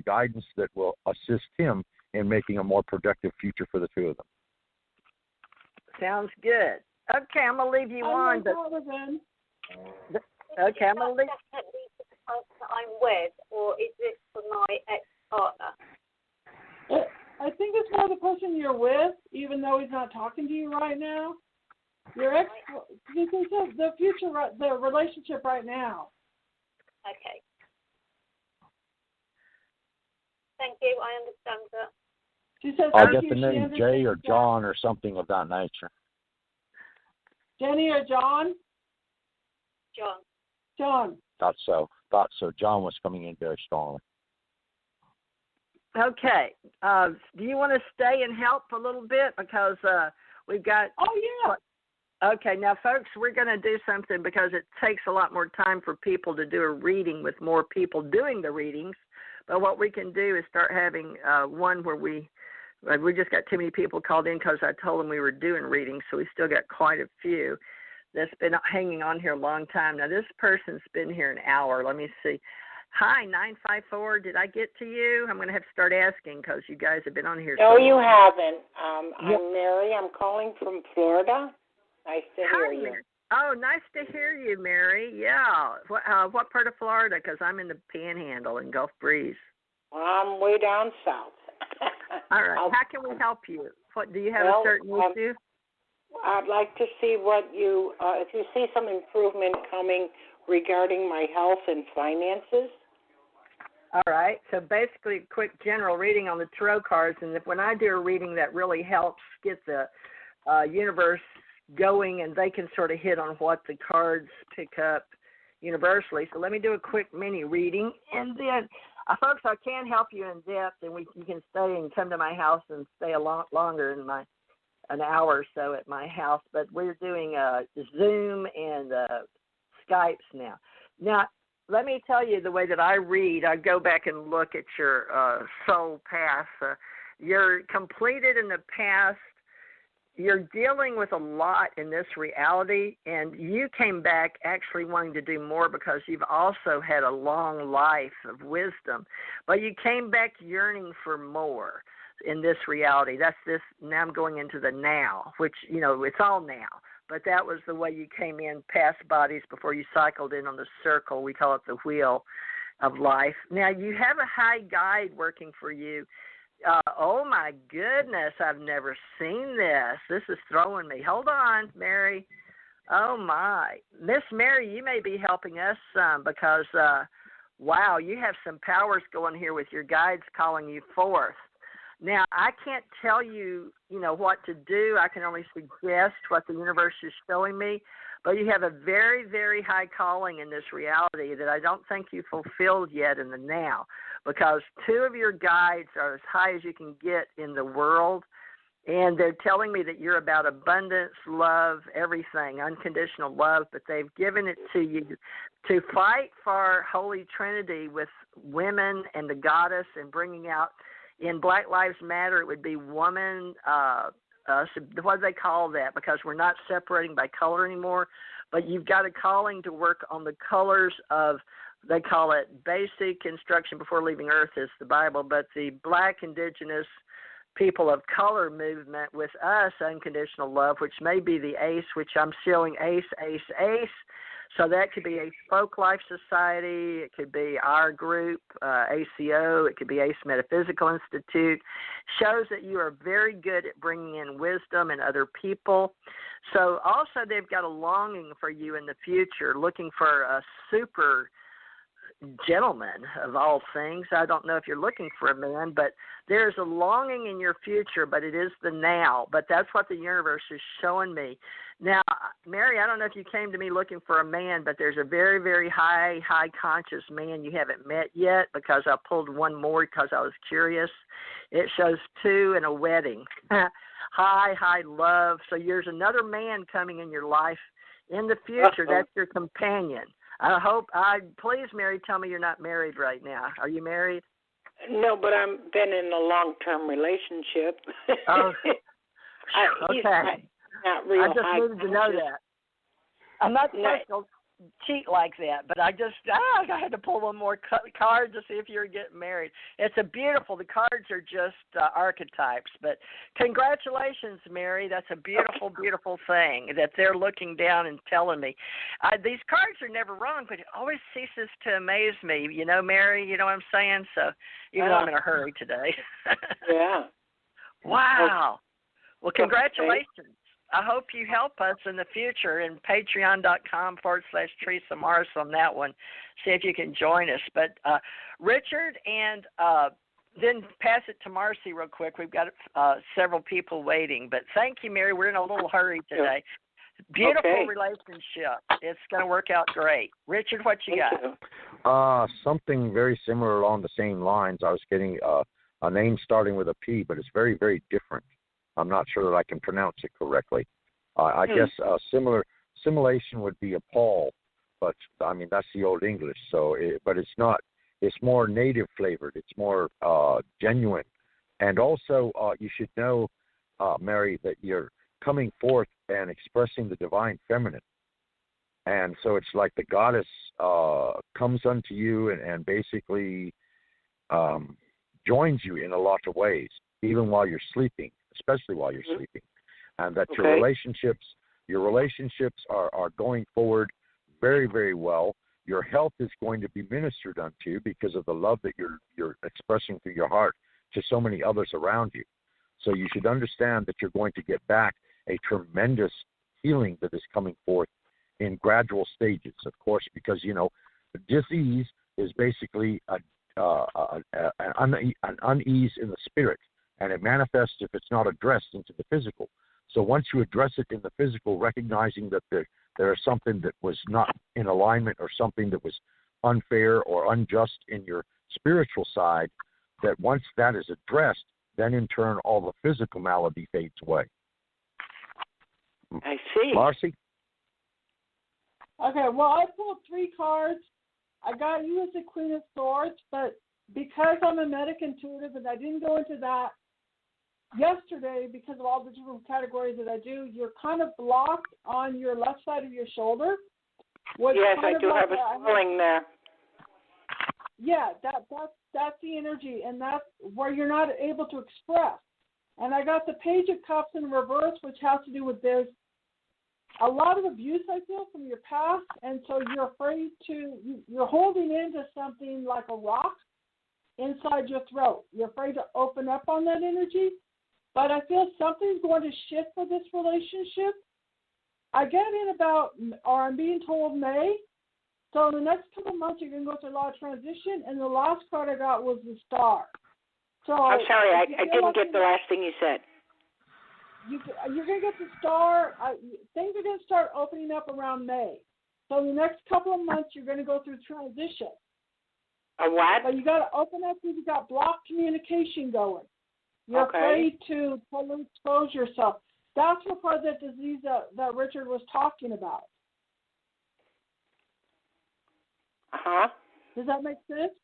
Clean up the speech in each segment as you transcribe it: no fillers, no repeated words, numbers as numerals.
guidance that will assist him in making a more productive future for the two of them. Sounds good. Okay, I'm going to leave you on. But okay, I'm going to leave. Definitely for the person that I'm with, or is this for my ex-partner? I think it's for the person you're with, even though he's not talking to you right now. Your ex, this is the future, the relationship right now. Okay. Thank you. I understand that. She says, I'll get the name Jay or John or something of that nature. Jenny or John? John. John. Thought so. John was coming in very strongly. Okay. Do you want to stay and help a little bit? Because we've got... Oh, yeah. Okay, now, folks, we're going to do something because it takes a lot more time for people to do a reading with more people doing the readings. But what we can do is start having one where we just got too many people called in because I told them we were doing readings, so we still got quite a few that's been hanging on here a long time. Now, this person's been here an hour. Let me see. Hi, 954. Did I get to you? I'm going to have to start asking because you guys have been on here. No, you haven't. I'm Mary. I'm calling from Florida. Nice to hear you. Mary. Oh, nice to hear you, Mary. Yeah. What part of Florida? Because I'm in the Panhandle in Gulf Breeze. Well, I'm way down south. All right. How can we help you? What do you have a certain issue? I'd like to see what you, if you see some improvement coming regarding my health and finances. All right. So basically, a quick general reading on the tarot cards, and when I do a reading, that really helps get the universe going, and they can sort of hit on what the cards pick up universally. So let me do a quick mini reading, and then, folks, I can help you in depth, and you can stay and come to my house and stay a lot longer in an hour or so at my house. But we're doing Zoom and Skypes now. Now, let me tell you the way that I read. I go back and look at your soul path. You're completed in the past. You're dealing with a lot in this reality, and you came back actually wanting to do more because you've also had a long life of wisdom. But you came back yearning for more in this reality. That's this. Now I'm going into the now, which, it's all now. But that was the way you came in past bodies before you cycled in on the circle. We call it the wheel of life. Now, you have a high guide working for you. Oh, my goodness, I've never seen this. This is throwing me. Hold on, Mary. Oh, my. Miss Mary, you may be helping us some because, wow, you have some powers going here with your guides calling you forth. Now, I can't tell you, what to do. I can only suggest what the universe is showing me. But you have a very, very high calling in this reality that I don't think you fulfilled yet in the now, because two of your guides are as high as you can get in the world, and they're telling me that you're about abundance, love, everything, unconditional love, but they've given it to you to fight for Holy Trinity with women and the goddess and bringing out, in Black Lives Matter, it would be woman, what do they call that? Because we're not separating by color anymore, but you've got a calling to work on the colors of, they call it basic instruction before leaving Earth is the Bible, but the Black indigenous people of color movement with us, unconditional love, which may be the ACE, which I'm showing ACE, ACE, ACE. So that could be Ace Folk Life Society. It could be our group, ACO. It could be Ace Metaphysical Institute. Shows that you are very good at bringing in wisdom in other people. So also they've got a longing for you in the future, looking for a super gentleman of all things. I don't know if you're looking for a man, but there's a longing in your future, but it is the now. But that's what the universe is showing me. Now, Mary, I don't know if you came to me looking for a man, but there's a very, very high conscious man you haven't met yet, because I pulled one more because I was curious. It shows two and a wedding. high love. So there's another man coming in your life in the future. That's your companion. Please, Mary, tell me you're not married right now. Are you married? No, but I've been in a long-term relationship. Oh, okay. Not real. I just needed to know that. I'm not special. cheat like that, but I had to pull one more card to see if you were getting married. It's the cards are just archetypes, but congratulations, Mary. That's a beautiful, beautiful thing that they're looking down and telling me. These cards are never wrong, but it always ceases to amaze me, Mary, you know what I'm saying? So even though I'm in a hurry today. Yeah. Wow. Well, congratulations. I hope you help us in the future in patreon.com/Teresa Mars on that one. See if you can join us. But Richard, and then pass it to Marci real quick. We've got several people waiting. But thank you, Mary. We're in a little hurry today. Beautiful relationship. It's going to work out great. Richard, what you got? Something very similar along the same lines. I was getting a name starting with a P, but it's very, very different. I'm not sure that I can pronounce it correctly. I guess simulation would be a Paul, but I mean that's the old English. So, but it's not. It's more native flavored. It's more genuine, and also you should know, Mary, that you're coming forth and expressing the divine feminine, and so it's like the goddess comes unto you and basically joins you in a lot of ways, even while you're sleeping. Especially while you're sleeping, and that your relationships are going forward very, very well. Your health is going to be ministered unto because of the love that you're expressing through your heart to so many others around you. So you should understand that you're going to get back a tremendous healing that is coming forth in gradual stages, of course, because disease is basically an unease in the spirit. And it manifests if it's not addressed into the physical. So once you address it in the physical, recognizing that there is something that was not in alignment or something that was unfair or unjust in your spiritual side, that once that is addressed, then in turn all the physical malady fades away. I see. Marci? Okay, well, I pulled 3 cards. I got you as the Queen of Swords, but because I'm a medic intuitive and I didn't go into that yesterday because of all the different categories that I do, you're kind of blocked on your left side of your shoulder. Yes, I do have a swelling there. Yeah, that's the energy, and that's where you're not able to express. And I got the Page of Cups in reverse, which has to do with this. A lot of abuse, I feel, from your past, and so you're afraid you're holding into something like a rock inside your throat. You're afraid to open up on that energy. But I feel something's going to shift for this relationship. I get in I'm being told May. So in the next couple of months, you're going to go through a lot of transition. And the last card I got was the Star. So I'm sorry, I didn't get the last thing you said. You're going to get the Star. Things are going to start opening up around May. So in the next couple of months, you're going to go through transition. A what? But you got to open up because you got blocked communication going. You're afraid to totally expose yourself. That's what part of that disease that Richard was talking about. Uh-huh. Does that make sense?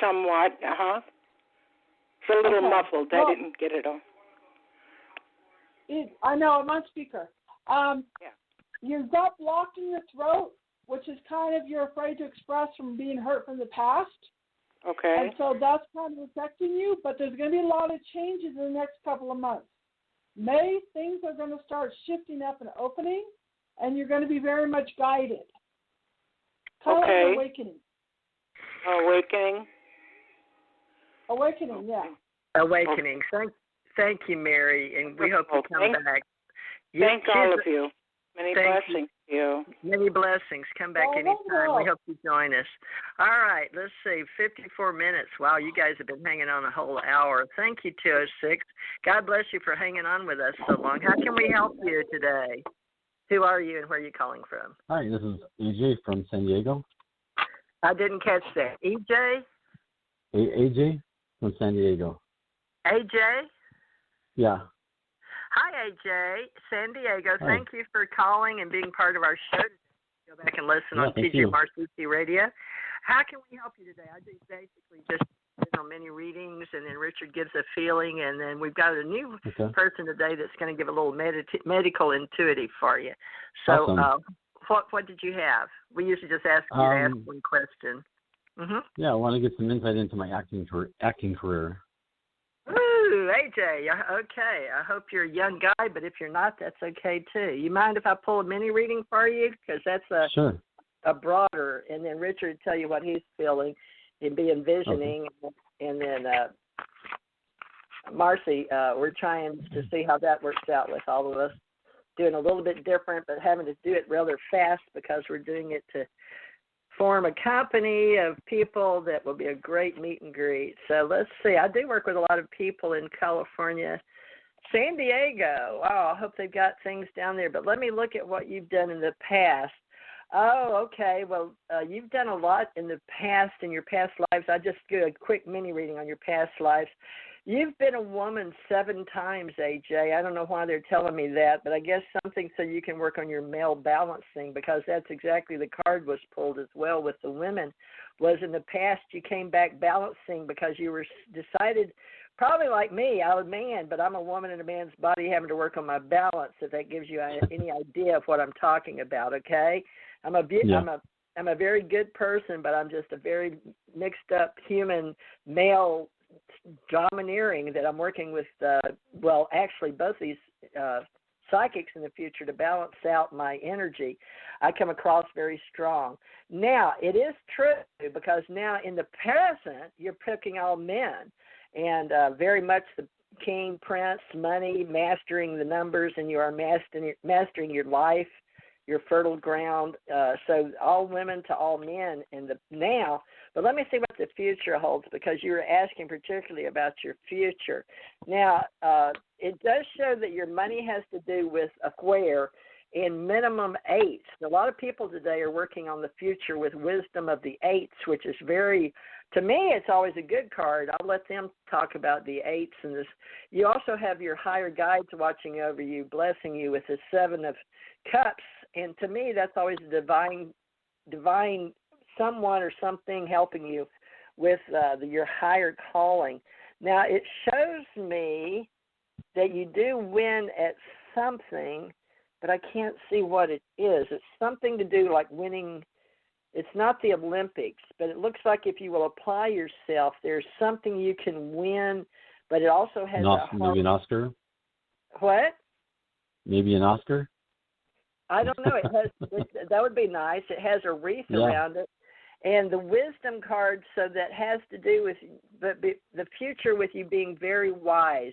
Somewhat. Uh-huh. It's a little muffled. I didn't get it all. I know. I'm on speaker. You've got blocked in your throat, which is kind of you're afraid to express from being hurt from the past. Okay. And so that's kind of affecting you, but there's going to be a lot of changes in the next couple of months. May, things are going to start shifting up and opening, and you're going to be very much guided. Kind of like awakening. Awakening, yeah. Awakening. Thank you, Mary, and we hope you come back. Thank all of you. Many blessings to you. Many blessings. Come back anytime. We hope you join us. All right, let's see, 54 minutes. Wow, you guys have been hanging on a whole hour. Thank you, 206. God bless you for hanging on with us so long. How can we help you today? Who are you and where are you calling from? Hi, this is AJ from San Diego. I didn't catch that. EJ? AJ from San Diego. AJ? Yeah. Hi, AJ, San Diego. Hi. Thank you for calling and being part of our show. Go back and listen on TG Marci Radio. How can we help you today? I do basically just mini readings, and then Richard gives a feeling, and then we've got a new person today that's going to give a little medical intuitive for you. So awesome. what did you have? We usually just ask you to ask one question. Yeah, I want to get some insight into my acting career. Ooh, AJ, okay. I hope you're a young guy, but if you're not, that's okay too. You mind if I pull a mini reading for you? Because that's a broader, and then Richard tell you what he's feeling and be envisioning, and then Marci, we're trying to see how that works out with all of us doing a little bit different, but having to do it rather fast because we're doing it to form a company of people that will be a great meet and greet. So let's see. I do work with a lot of people in California. San Diego. Oh, I hope they've got things down there. But let me look at what you've done in the past. Oh, okay. Well, you've done a lot in the past, in your past lives. I just do a quick mini reading on your past lives. You've been a woman 7 times, AJ. I don't know why they're telling me that, but I guess something so you can work on your male balancing, because that's exactly the card was pulled as well with the women, was in the past you came back balancing because you were decided, probably like me, I'm a man, but I'm a woman in a man's body having to work on my balance, if that gives you any idea of what I'm talking about, okay? I'm a very good person, but I'm just a very mixed up human male domineering that I'm working with, actually both these psychics in the future to balance out my energy. I come across very strong. Now, it is true because now in the present, you're picking all men and very much the king, prince, money, mastering the numbers, and you are mastering your life, your fertile ground. So all women to all men in the now. But let me see what the future holds, because you were asking particularly about your future. Now, it does show that your money has to do with Aquare in minimum 8s. A lot of people today are working on the future with wisdom of the 8s, which is very, to me, it's always a good card. I'll let them talk about the 8s. And this. You also have your higher guides watching over you, blessing you with the 7 of Cups. And to me, that's always a divine someone or something helping you with your higher calling. Now, it shows me that you do win at something, but I can't see what it is. It's something to do like winning. It's not the Olympics, but it looks like if you will apply yourself, there's something you can win, but it also has maybe an Oscar? What? Maybe an Oscar? I don't know. That would be nice. It has a wreath around it. And the wisdom card, so that has to do with the future with you being very wise.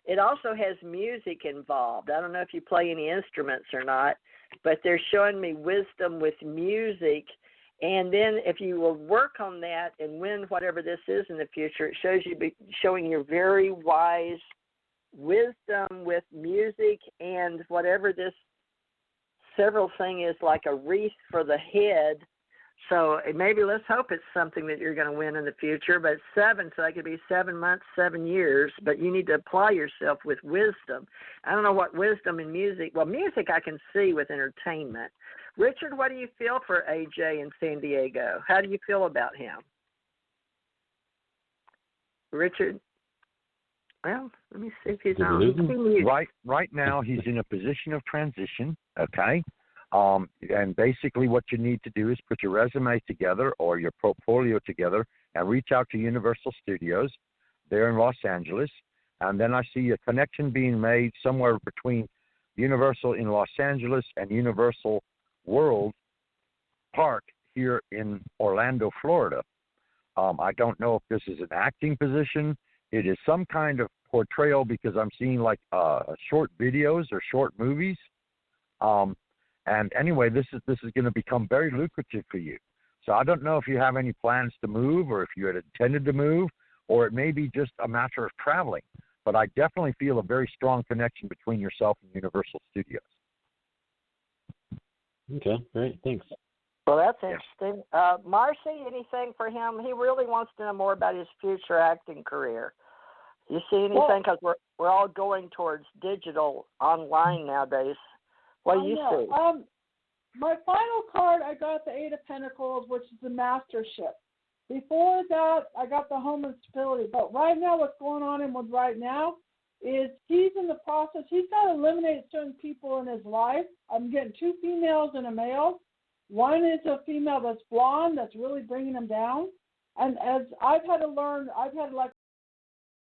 It also has music involved. I don't know if you play any instruments or not, but they're showing me wisdom with music. And then if you will work on that and win whatever this is in the future, it shows you showing your very wise wisdom with music and whatever this several thing is, like a wreath for the head. So maybe let's hope it's something that you're going to win in the future. But 7, so that could be 7 months, 7 years. But you need to apply yourself with wisdom. I don't know what wisdom in music. Well, music I can see with entertainment. Richard, what do you feel for AJ in San Diego? How do you feel about him? Richard? Well, let me see if he's on. Right now, he's in a position of transition, okay? And basically what you need to do is put your resume together or your portfolio together and reach out to Universal Studios there in Los Angeles. And then I see a connection being made somewhere between Universal in Los Angeles and Universal World Park here in Orlando, Florida. I don't know if this is an acting position. It is some kind of portrayal because I'm seeing like short videos or short movies. And anyway, this is going to become very lucrative for you. So I don't know if you have any plans to move or if you had intended to move, or it may be just a matter of traveling. But I definitely feel a very strong connection between yourself and Universal Studios. Okay, great. Thanks. Well, that's interesting. Marci, anything for him? He really wants to know more about his future acting career. You see anything? Because we're all going towards digital online nowadays. What do you see? My final card, I got the 8 of Pentacles, which is the mastership. Before that, I got the home and stability. But right now, what's going on right now is he's in the process. He's got to eliminate certain people in his life. I'm getting 2 females and a male. One is a female that's blonde that's really bringing him down. And as I've had to learn, I've had to let